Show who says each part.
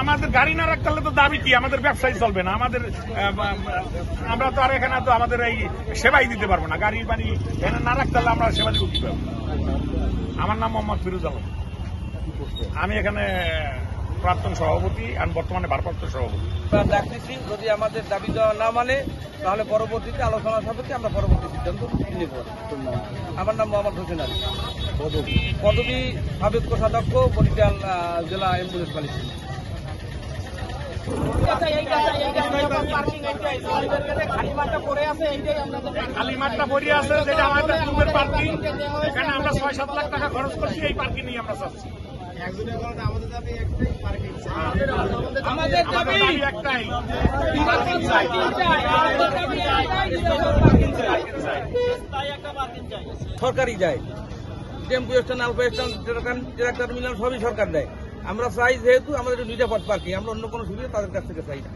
Speaker 1: আমাদের গাড়ি না রাখতে হলে তো দাবি কি, আমাদের ব্যবসায় চলবে না, আমাদের আমরা তো আর এখানে তো আমাদের এই সেবাই দিতে পারবো না। গাড়ি বাড়ি এখানে না রাখতে হলে আমরা সেবা দিব কি পাবো। আমার নাম মোহাম্মদ ফিরোজ আলম, আমি এখানে প্রাক্তন সভাপতি আর বর্তমানে ভারপ্রাপ্ত সভাপতি।
Speaker 2: ডাকতেছি, যদি আমাদের দাবি দেওয়া না মানে তাহলে পরবর্তীতে আলোচনা সাপেক্ষে আমরা পরবর্তী সিদ্ধান্ত নিব। আমার নাম মোহাম্মদ হোসেন আলী, পদবী সাবেক কোষাধ্যক্ষ, বরিশাল জেলা অ্যাম্বুলেন্স মালিক।
Speaker 1: খালি মাঠটা পড়ে আছে, যেটা আমাদের গ্রুপের পার্কিং। এখানে আমরা ৬-৭ লাখ টাকা খরচ করছি, এই পার্কিং নিয়ে আমরা চাচ্ছি। আমাদের দাবি একটাই,
Speaker 2: সরকারি যায়, tempo stand, alpha stand, terminal সবই সরকার দেয়। আমরা চাই যেহেতু আমাদের নিরাপদ পার্কিং, আমরা অন্য কোনো সুবিধা তাদের কাছ থেকে চাই না।